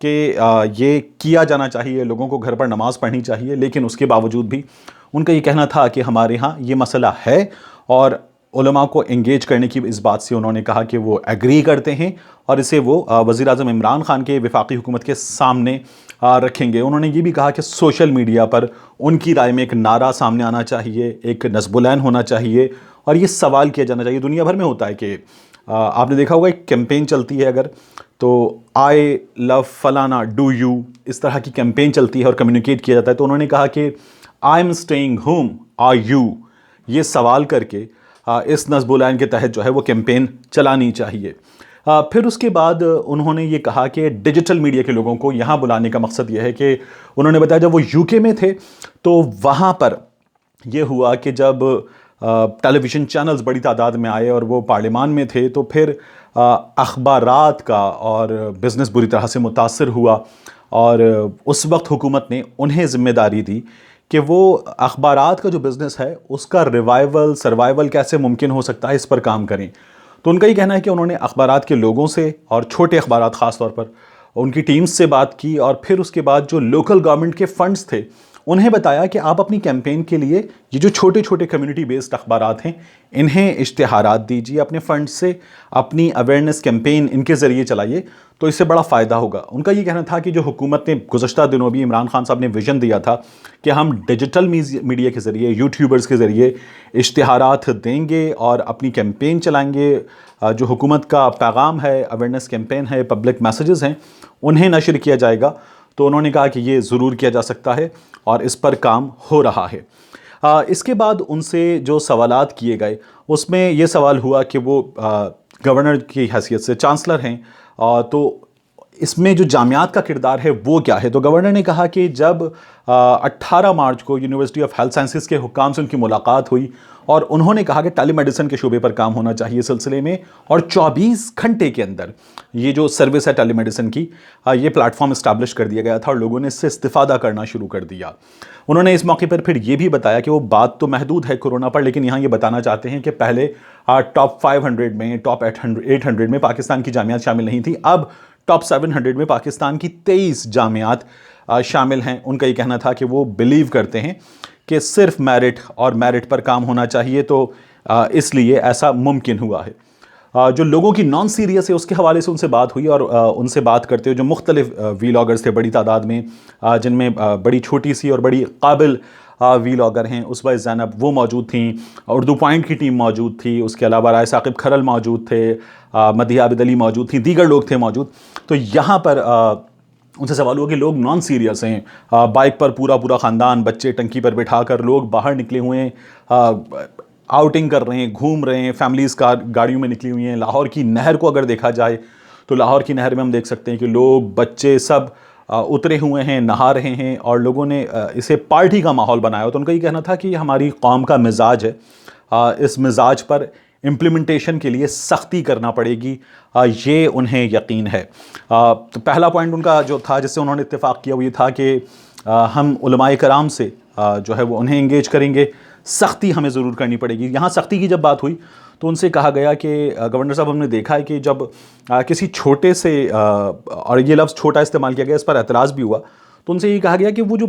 کہ یہ کیا جانا چاہیے، لوگوں کو گھر پر نماز پڑھنی چاہیے، لیکن اس کے باوجود بھی ان کا یہ کہنا تھا کہ ہمارے ہاں یہ مسئلہ ہے، اور علماء کو انگیج کرنے کی اس بات سے انہوں نے کہا کہ وہ ایگری کرتے ہیں اور اسے وہ وزیر اعظم عمران خان کے وفاقی حکومت کے سامنے رکھیں گے۔ انہوں نے یہ بھی کہا کہ سوشل میڈیا پر ان کی رائے میں ایک نعرہ سامنے آنا چاہیے، ایک نصب العین ہونا چاہیے، اور یہ سوال کیا جانا چاہیے۔ دنیا بھر میں ہوتا ہے کہ آپ نے دیکھا ہوگا ایک کیمپین چلتی ہے اگر، تو آئی لو فلانا ڈو یو، اس طرح کی کیمپین چلتی ہے اور کمیونیکیٹ کیا جاتا ہے۔ تو انہوں نے کہا کہ I am staying home are you, یہ سوال کر کے اس نصب العین کے تحت جو ہے وہ کیمپین چلانی چاہیے۔ پھر اس کے بعد انہوں نے یہ کہا کہ ڈیجیٹل میڈیا کے لوگوں کو یہاں بلانے کا مقصد یہ ہے کہ انہوں نے بتایا جب وہ یو کے میں تھے تو وہاں پر یہ ہوا کہ جب ٹیلی ویژن چینلز بڑی تعداد میں آئے اور وہ پارلیمان میں تھے، تو پھر اخبارات کا اور بزنس بری طرح سے متاثر ہوا، اور اس وقت حکومت نے انہیں ذمہ داری دی کہ وہ اخبارات کا جو بزنس ہے اس کا سروائیول کیسے ممکن ہو سکتا ہے، اس پر کام کریں۔ تو ان کا یہ کہنا ہے کہ انہوں نے اخبارات کے لوگوں سے اور چھوٹے اخبارات خاص طور پر ان کی ٹیمز سے بات کی، اور پھر اس کے بعد جو لوکل گورنمنٹ کے فنڈز تھے انہیں بتایا کہ آپ اپنی کیمپین کے لیے یہ جو چھوٹے چھوٹے کمیونٹی بیسڈ اخبارات ہیں انہیں اشتہارات دیجیے، اپنے فنڈ سے اپنی اویئرنیس کیمپین ان کے ذریعے چلائیے، تو اس سے بڑا فائدہ ہوگا۔ ان کا یہ کہنا تھا کہ جو حکومت نے گزشتہ دنوں بھی عمران خان صاحب نے ویژن دیا تھا کہ ہم ڈیجیٹل میڈیا کے ذریعے، یوٹیوبرز کے ذریعے اشتہارات دیں گے اور اپنی کیمپین چلائیں گے، جو حکومت کا پیغام ہے، اویئرنیس کیمپین ہے، پبلک میسیجز ہیں، انہیں نشر کیا جائے گا۔ تو انہوں نے کہا کہ یہ ضرور کیا جا سکتا ہے اور اس پر کام ہو رہا ہے۔ اس کے بعد ان سے جو سوالات کیے گئے اس میں یہ سوال ہوا کہ وہ گورنر کی حیثیت سے چانسلر ہیں، تو اس میں جو جامعات کا کردار ہے وہ کیا ہے؟ تو گورنر نے کہا کہ جب 18 مارچ کو یونیورسٹی آف ہیلتھ سائنسز کے حکام سے ان کی ملاقات ہوئی اور انہوں نے کہا کہ ٹیلی میڈیسن کے شعبے پر کام ہونا چاہیے اس سلسلے میں، اور 24 گھنٹے کے اندر یہ جو سروس ہے ٹیلی میڈیسن کی، یہ پلیٹ فارم اسٹیبلش کر دیا گیا تھا اور لوگوں نے اس سے استفادہ کرنا شروع کر دیا۔ انہوں نے اس موقع پر پھر یہ بھی بتایا کہ وہ بات تو محدود ہے کورونا پر، لیکن یہاں یہ بتانا چاہتے ہیں کہ پہلے ٹاپ 500 میں، ٹاپ 800 میں پاکستان کی جامعات شامل نہیں تھیں، اب ٹاپ 700 میں پاکستان کی 23 جامعات شامل ہیں۔ ان کا یہ کہنا تھا کہ وہ بلیو کرتے ہیں کہ صرف میرٹ اور میرٹ پر کام ہونا چاہیے، تو اس لیے ایسا ممکن ہوا ہے۔ جو لوگوں کی نان سیریس ہے اس کے حوالے سے ان سے بات ہوئی، اور ان سے بات کرتے ہوئے جو مختلف ویلاگرز تھے بڑی تعداد میں، جن میں بڑی چھوٹی سی اور بڑی قابل ویلاگر ہیں، عصبہ زینب وہ موجود تھیں، اردو پوائنٹ کی ٹیم موجود تھی، اس کے علاوہ رائے ثاقب کھرل موجود تھے، مدیحہ عابد علی موجود تھیں، دیگر لوگ تھے موجود۔ تو یہاں پر ان سے سوال ہوا کہ لوگ نان سیریس ہیں، بائک پر پورا خاندان، بچے ٹنکی پر بٹھا کر لوگ باہر نکلے ہوئے ہیں، آؤٹنگ کر رہے ہیں، گھوم رہے ہیں، فیملیز گاڑیوں میں نکلی ہوئی ہیں۔ لاہور کی نہر کو اگر دیکھا جائے تو لاہور کی نہر میں ہم دیکھ سکتے ہیں کہ لوگ، بچے سب اترے ہوئے ہیں، نہا رہے ہیں، اور لوگوں نے اسے پارٹی کا ماحول بنایا ہو۔ تو ان کا یہ کہنا تھا کہ یہ ہماری قوم کا مزاج ہے، اس مزاج پر امپلیمنٹیشن کے لیے سختی کرنا پڑے گی، یہ انہیں یقین ہے۔ تو پہلا پوائنٹ ان کا جو تھا جس سے انہوں نے اتفاق کیا وہ یہ تھا کہ ہم علماء کرام سے جو ہے وہ انہیں انگیج کریں گے، سختی ہمیں ضرور کرنی پڑے گی۔ یہاں سختی کی جب بات ہوئی تو ان سے کہا گیا کہ گورنر صاحب ہم نے دیکھا ہے کہ جب کسی چھوٹے سے، اور یہ لفظ چھوٹا استعمال کیا گیا، اس پر اعتراض بھی ہوا، تو ان سے یہ کہا گیا کہ وہ جو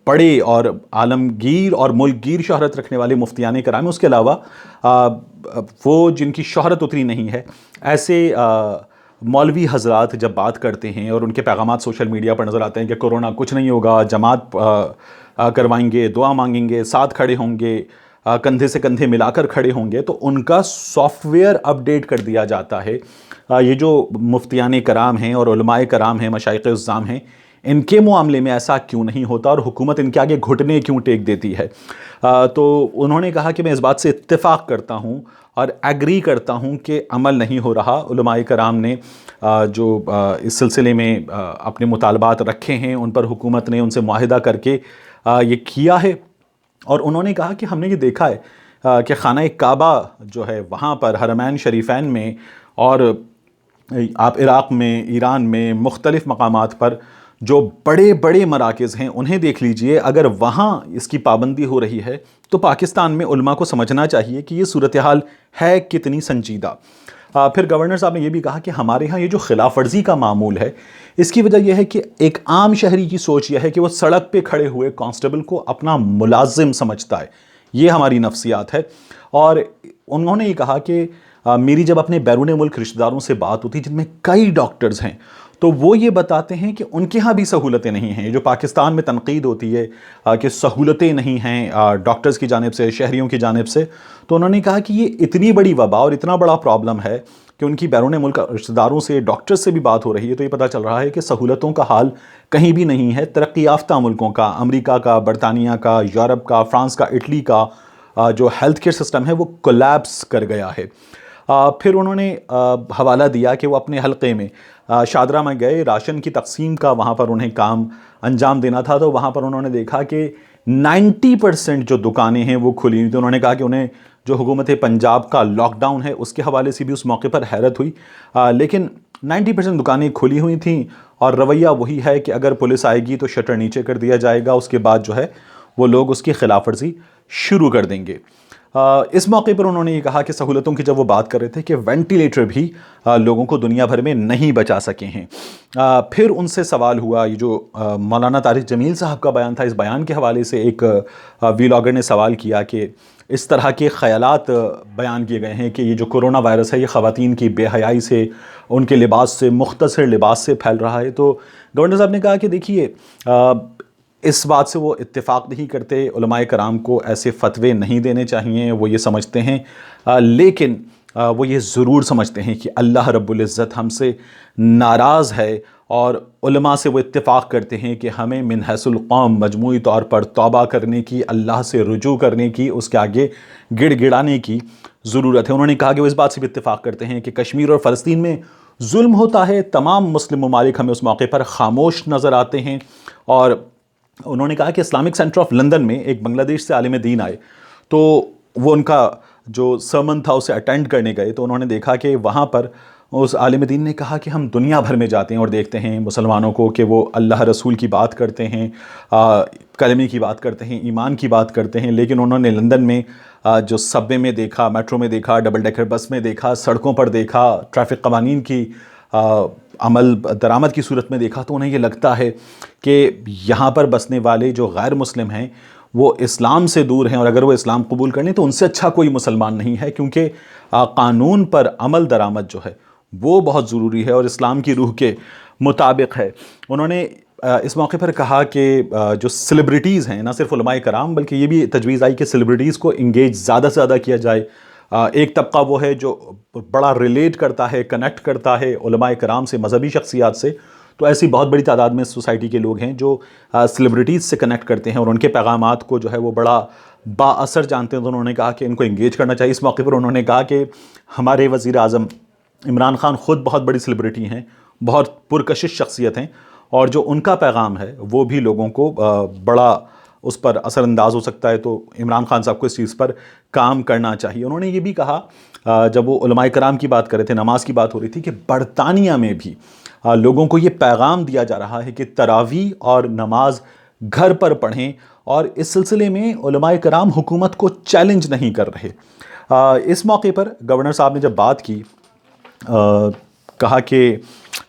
بڑے اور عالمگیر اور ملک گیر شہرت رکھنے والے مفتیان کرام، اس کے علاوہ وہ جن کی شہرت اتنی نہیں ہے، ایسے مولوی حضرات جب بات کرتے ہیں اور ان کے پیغامات سوشل میڈیا پر نظر آتے ہیں کہ کورونا کچھ نہیں ہوگا، جماعت کروائیں گے، دعا مانگیں گے، ساتھ کھڑے ہوں گے، کندھے سے کندھے ملا کر کھڑے ہوں گے، تو ان کا سافٹ ویئر اپڈیٹ کر دیا جاتا ہے۔ یہ جو مفتیان کرام ہیں اور علماء کرام ہیں، مشائخ اعظام ہیں، ان کے معاملے میں ایسا کیوں نہیں ہوتا اور حکومت ان کے آگے گھٹنے کیوں ٹیک دیتی ہے؟ تو انہوں نے کہا کہ میں اس بات سے اتفاق کرتا ہوں اور ایگری کرتا ہوں کہ عمل نہیں ہو رہا۔ علماء کرام نے جو اس سلسلے میں اپنے مطالبات رکھے ہیں، ان پر حکومت نے ان سے معاہدہ کر کے یہ کیا ہے، اور انہوں نے کہا کہ ہم نے یہ دیکھا ہے کہ خانہ کعبہ جو ہے وہاں پر، حرمین شریفین میں، اور آپ عراق میں، ایران میں، مختلف مقامات پر جو بڑے بڑے مراکز ہیں انہیں دیکھ لیجئے، اگر وہاں اس کی پابندی ہو رہی ہے تو پاکستان میں علماء کو سمجھنا چاہیے کہ یہ صورتحال ہے کتنی سنجیدہ۔ پھر گورنر صاحب نے یہ بھی کہا کہ ہمارے ہاں یہ جو خلاف ورزی کا معمول ہے اس کی وجہ یہ ہے کہ ایک عام شہری کی سوچ یہ ہے کہ وہ سڑک پہ کھڑے ہوئے کانسٹیبل کو اپنا ملازم سمجھتا ہے، یہ ہماری نفسیات ہے۔ اور انہوں نے یہ کہا کہ میری جب اپنے بیرون ملک رشتہ داروں سے بات ہوتی جن میں کئی ڈاکٹرز ہیں تو وہ یہ بتاتے ہیں کہ ان کے ہاں بھی سہولتیں نہیں ہیں۔ جو پاکستان میں تنقید ہوتی ہے کہ سہولتیں نہیں ہیں ڈاکٹرز کی جانب سے، شہریوں کی جانب سے، تو انہوں نے کہا کہ یہ اتنی بڑی وبا اور اتنا بڑا پرابلم ہے کہ ان کی بیرون ملک رشتہ داروں سے، ڈاکٹر سے بھی بات ہو رہی ہے تو یہ پتہ چل رہا ہے کہ سہولتوں کا حال کہیں بھی نہیں ہے۔ ترقی یافتہ ملکوں کا، امریکہ کا، برطانیہ کا، یورپ کا، فرانس کا، اٹلی کا جو ہیلتھ کیئر سسٹم ہے وہ کولیپس کر گیا ہے۔ پھر انہوں نے حوالہ دیا کہ وہ اپنے حلقے میں شادرہ میں گئے، راشن کی تقسیم کا وہاں پر انہیں کام انجام دینا تھا، تو وہاں پر انہوں نے دیکھا کہ 90% جو دکانیں ہیں وہ کھلی ہوئی تھیں۔ انہوں نے کہا کہ انہیں جو حکومت پنجاب کا لاک ڈاؤن ہے اس کے حوالے سے بھی اس موقع پر حیرت ہوئی، لیکن 90% دکانیں کھلی ہوئی تھیں اور رویہ وہی ہے کہ اگر پولیس آئے گی تو شٹر نیچے کر دیا جائے گا، اس کے بعد جو ہے وہ لوگ اس کی خلاف ورزی شروع کر دیں گے۔ اس موقع پر انہوں نے یہ کہا کہ سہولتوں کی جب وہ بات کر رہے تھے کہ وینٹیلیٹر بھی لوگوں کو دنیا بھر میں نہیں بچا سکے ہیں۔ پھر ان سے سوال ہوا، یہ جو مولانا طارق جمیل صاحب کا بیان تھا، اس بیان کے حوالے سے ایک ویلاگر نے سوال کیا کہ اس طرح کے خیالات بیان کیے گئے ہیں کہ یہ جو کرونا وائرس ہے یہ خواتین کی بے حیائی سے، ان کے لباس سے، مختصر لباس سے پھیل رہا ہے۔ تو گورنر صاحب نے کہا کہ دیکھیے اس بات سے وہ اتفاق نہیں کرتے، علماء کرام کو ایسے فتوے نہیں دینے چاہیے، وہ یہ سمجھتے ہیں، لیکن وہ یہ ضرور سمجھتے ہیں کہ اللہ رب العزت ہم سے ناراض ہے، اور علماء سے وہ اتفاق کرتے ہیں کہ ہمیں من حیث القوم مجموعی طور پر توبہ کرنے کی، اللہ سے رجوع کرنے کی، اس کے آگے گڑ گڑانے کی ضرورت ہے۔ انہوں نے کہا کہ وہ اس بات سے بھی اتفاق کرتے ہیں کہ کشمیر اور فلسطین میں ظلم ہوتا ہے، تمام مسلم ممالک ہمیں اس موقع پر خاموش نظر آتے ہیں۔ اور انہوں نے کہا کہ اسلامک سینٹر آف لندن میں ایک بنگلہ دیش سے عالم دین آئے تو وہ ان کا جو سرمن تھا اسے اٹینڈ کرنے گئے، تو انہوں نے دیکھا کہ وہاں پر اس عالم دین نے کہا کہ ہم دنیا بھر میں جاتے ہیں اور دیکھتے ہیں مسلمانوں کو کہ وہ اللہ رسول کی بات کرتے ہیں، کلمے کی بات کرتے ہیں، ایمان کی بات کرتے ہیں، لیکن انہوں نے لندن میں جو سب وے میں دیکھا، میٹرو میں دیکھا، ڈبل ڈیکر بس میں دیکھا، سڑکوں پر دیکھا، ٹریفک قوانین کی عمل درآمد کی صورت میں دیکھا، تو انہیں یہ لگتا ہے کہ یہاں پر بسنے والے جو غیر مسلم ہیں وہ اسلام سے دور ہیں، اور اگر وہ اسلام قبول کریں تو ان سے اچھا کوئی مسلمان نہیں ہے، کیونکہ قانون پر عمل درآمد جو ہے وہ بہت ضروری ہے اور اسلام کی روح کے مطابق ہے۔ انہوں نے اس موقع پر کہا کہ جو سیلیبریٹیز ہیں، نہ صرف علماء کرام بلکہ یہ بھی تجویز آئی کہ سیلیبریٹیز کو انگیج زیادہ سے زیادہ کیا جائے۔ ایک طبقہ وہ ہے جو بڑا ریلیٹ کرتا ہے، کنیکٹ کرتا ہے علماء کرام سے، مذہبی شخصیات سے، تو ایسی بہت بڑی تعداد میں سوسائٹی کے لوگ ہیں جو سیلیبریٹیز سے کنیکٹ کرتے ہیں اور ان کے پیغامات کو جو ہے وہ بڑا با اثر جانتے ہیں، تو انہوں نے کہا کہ ان کو انگیج کرنا چاہیے۔ اس موقع پر انہوں نے کہا کہ ہمارے وزیر اعظم عمران خان خود بہت بڑی سیلیبریٹی ہیں، بہت پرکشش شخصیت ہیں، اور جو ان کا پیغام ہے وہ بھی لوگوں کو بڑا اس پر اثر انداز ہو سکتا ہے، تو عمران خان صاحب کو اس چیز پر کام کرنا چاہیے۔ انہوں نے یہ بھی کہا جب وہ علماء کرام کی بات کر رہے تھے، نماز کی بات ہو رہی تھی، کہ برطانیہ میں بھی لوگوں کو یہ پیغام دیا جا رہا ہے کہ تراویح اور نماز گھر پر پڑھیں، اور اس سلسلے میں علماء کرام حکومت کو چیلنج نہیں کر رہے۔ اس موقع پر گورنر صاحب نے جب بات کی، کہا کہ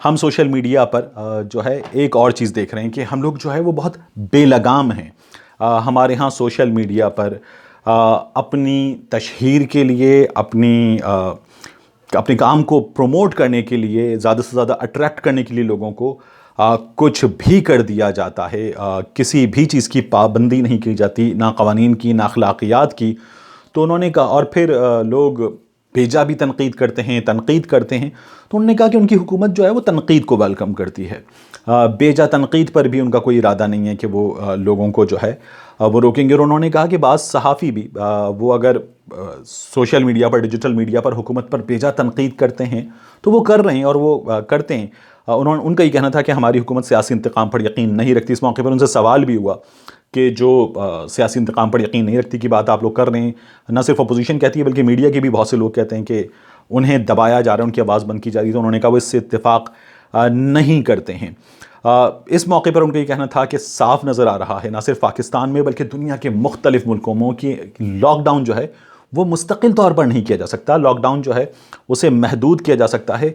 ہم سوشل میڈیا پر جو ہے ایک اور چیز دیکھ رہے ہیں کہ ہم لوگ جو ہے وہ بہت بے لگام ہیں۔ ہمارے ہاں سوشل میڈیا پر اپنی تشہیر کے لیے، اپنے کام کو پروموٹ کرنے کے لیے، زیادہ سے زیادہ اٹریکٹ کرنے کے لیے لوگوں کو کچھ بھی کر دیا جاتا ہے، کسی بھی چیز کی پابندی نہیں کی جاتی، نہ قوانین کی، نہ اخلاقیات کی۔ تو انہوں نے کہا، اور پھر لوگ بیجا بھی تنقید کرتے ہیں، تو انہوں نے کہا کہ ان کی حکومت جو ہے وہ تنقید کو ویلکم کرتی ہے، بیجا تنقید پر بھی ان کا کوئی ارادہ نہیں ہے کہ وہ لوگوں کو جو ہے وہ روکیں گے۔ اور انہوں نے کہا کہ بعض صحافی بھی وہ اگر سوشل میڈیا پر، ڈیجیٹل میڈیا پر حکومت پر بیجا تنقید کرتے ہیں تو وہ کر رہے ہیں اور وہ کرتے ہیں۔ ان کا یہ کہنا تھا کہ ہماری حکومت سیاسی انتقام پر یقین نہیں رکھتی۔ اس موقع پر ان سے سوال بھی ہوا کہ جو سیاسی انتقام پر یقین نہیں رکھتی کی بات آپ لوگ کر رہے ہیں، نہ صرف اپوزیشن کہتی ہے بلکہ میڈیا کے بھی بہت سے لوگ کہتے ہیں کہ انہیں دبایا جا رہا ہے، ان کی آواز بند کی جا رہی ہے، تو انہوں نے کہا وہ اس سے اتفاق نہیں کرتے ہیں۔ اس موقع پر ان کا یہ کہنا تھا کہ صاف نظر آ رہا ہے نہ صرف پاکستان میں بلکہ دنیا کے مختلف ملکوں میں کہ لاک ڈاؤن جو ہے وہ مستقل طور پر نہیں کیا جا سکتا. لاک ڈاؤن جو ہے اسے محدود کیا جا سکتا ہے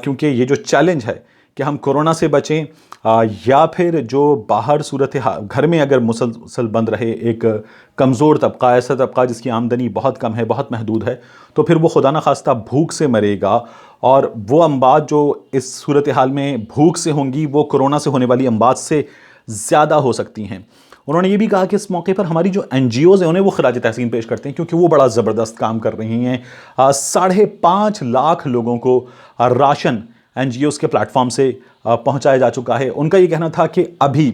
کیونکہ یہ جو چیلنج ہے کہ ہم کورونا سے بچیں یا پھر جو باہر صورتحال گھر میں اگر مسلسل بند رہے ایک کمزور طبقہ، ایسا طبقہ جس کی آمدنی بہت کم ہے، بہت محدود ہے، تو پھر وہ خدا نخواستہ بھوک سے مرے گا، اور وہ اموات جو اس صورتحال میں بھوک سے ہوں گی وہ کورونا سے ہونے والی اموات سے زیادہ ہو سکتی ہیں. انہوں نے یہ بھی کہا کہ اس موقع پر ہماری جو این جی اوز ہیں انہیں وہ خراج تحسین پیش کرتے ہیں کیونکہ وہ بڑا زبردست کام کر رہی ہیں. 5.5 لاکھ لوگوں کو راشن این جی اوز کے پلیٹ فارم سے پہنچایا جا چکا ہے. ان کا یہ کہنا تھا کہ ابھی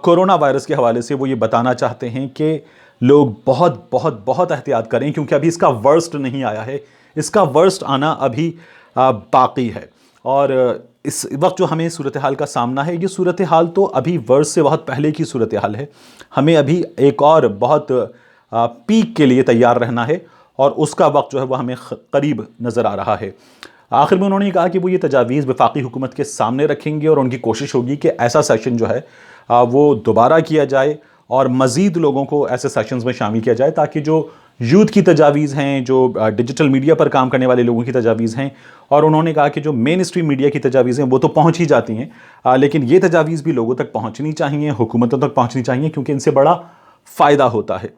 کورونا وائرس کے حوالے سے وہ یہ بتانا چاہتے ہیں کہ لوگ بہت بہت بہت احتیاط کریں کیونکہ ابھی اس کا ورسٹ نہیں آیا ہے، اس کا ورسٹ آنا ابھی باقی ہے. اور اس وقت جو ہمیں صورتحال کا سامنا ہے، یہ صورتحال تو ابھی ورس سے بہت پہلے کی صورتحال ہے. ہمیں ابھی ایک اور بہت پیک کے لیے تیار رہنا ہے اور اس کا وقت جو ہے وہ ہمیں قریب نظر آ رہا ہے. آخر میں انہوں نے کہا کہ وہ یہ تجاویز وفاقی حکومت کے سامنے رکھیں گے اور ان کی کوشش ہوگی کہ ایسا سیشن جو ہے وہ دوبارہ کیا جائے اور مزید لوگوں کو ایسے سیشنز میں شامل کیا جائے تاکہ جو یوتھ کی تجاویز ہیں، جو ڈیجیٹل میڈیا پر کام کرنے والے لوگوں کی تجاویز ہیں، اور انہوں نے کہا کہ جو مین اسٹریم میڈیا کی تجاویز ہیں وہ تو پہنچ ہی جاتی ہیں لیکن یہ تجاویز بھی لوگوں تک پہنچنی چاہیے، حکومتوں تک پہنچنی چاہیے کیونکہ ان سے بڑا فائدہ ہوتا ہے.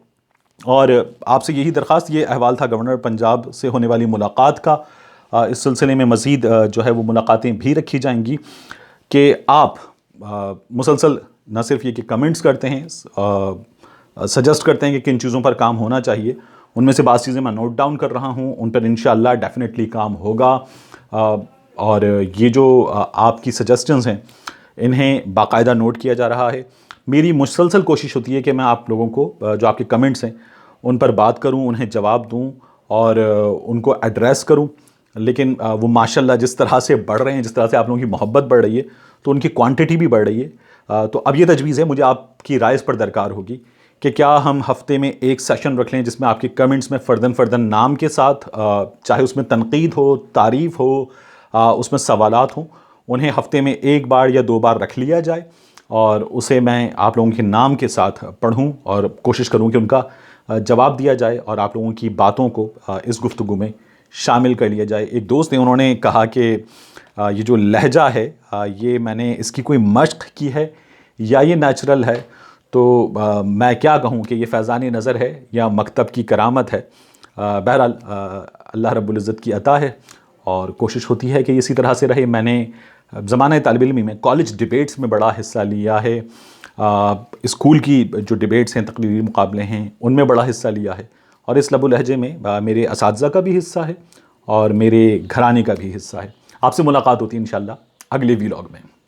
اور آپ سے یہی درخواست، یہ احوال تھا گورنر پنجاب سے ہونے والی ملاقات کا. اس سلسلے میں مزید جو ہے وہ ملاقاتیں بھی رکھی جائیں گی کہ آپ مسلسل نہ صرف یہ کہ کمنٹس کرتے ہیں، سجسٹ کرتے ہیں کہ کن چیزوں پر کام ہونا چاہیے، ان میں سے بعض چیزیں میں نوٹ ڈاؤن کر رہا ہوں، ان پر انشاءاللہ ڈیفینیٹلی کام ہوگا. اور یہ جو آپ کی سجسٹنز ہیں انہیں باقاعدہ نوٹ کیا جا رہا ہے. میری مسلسل کوشش ہوتی ہے کہ میں آپ لوگوں کو جو آپ کے کمنٹس ہیں ان پر بات کروں، انہیں جواب دوں اور ان کو ایڈریس کروں، لیکن وہ ماشاءاللہ جس طرح سے بڑھ رہے ہیں، جس طرح سے آپ لوگوں کی محبت بڑھ رہی ہے تو ان کی کوانٹٹی بھی بڑھ رہی ہے. تو اب یہ تجویز ہے، مجھے آپ کی رائے اس پر درکار ہوگی کہ کیا ہم ہفتے میں ایک سیشن رکھ لیں جس میں آپ کے کمنٹس میں فرداً نام کے ساتھ، چاہے اس میں تنقید ہو، تعریف ہو، اس میں سوالات ہوں، انہیں ہفتے میں ایک بار یا 2 بار رکھ لیا جائے اور اسے میں آپ لوگوں کے نام کے ساتھ پڑھوں اور کوشش کروں کہ ان کا جواب دیا جائے اور آپ لوگوں کی باتوں کو اس گفتگو میں شامل کر لیا جائے. ایک دوست نے، انہوں نے کہا کہ یہ جو لہجہ ہے یہ میں نے اس کی کوئی مشق کی ہے یا یہ نیچرل ہے، تو میں کیا کہوں کہ یہ فیضان نظر ہے یا مکتب کی کرامت ہے. بہرحال اللہ رب العزت کی عطا ہے اور کوشش ہوتی ہے کہ اسی طرح سے رہے. میں نے زمانہ طالب علمی میں کالج ڈیبیٹس میں بڑا حصہ لیا ہے، اسکول کی جو ڈیبیٹس ہیں، تقریری مقابلے ہیں، ان میں بڑا حصہ لیا ہے، اور اس لب و لہجے میں میرے اساتذہ کا بھی حصہ ہے اور میرے گھرانے کا بھی حصہ ہے. آپ سے ملاقات ہوتی ہے انشاءاللہ اگلے ویلاگ میں.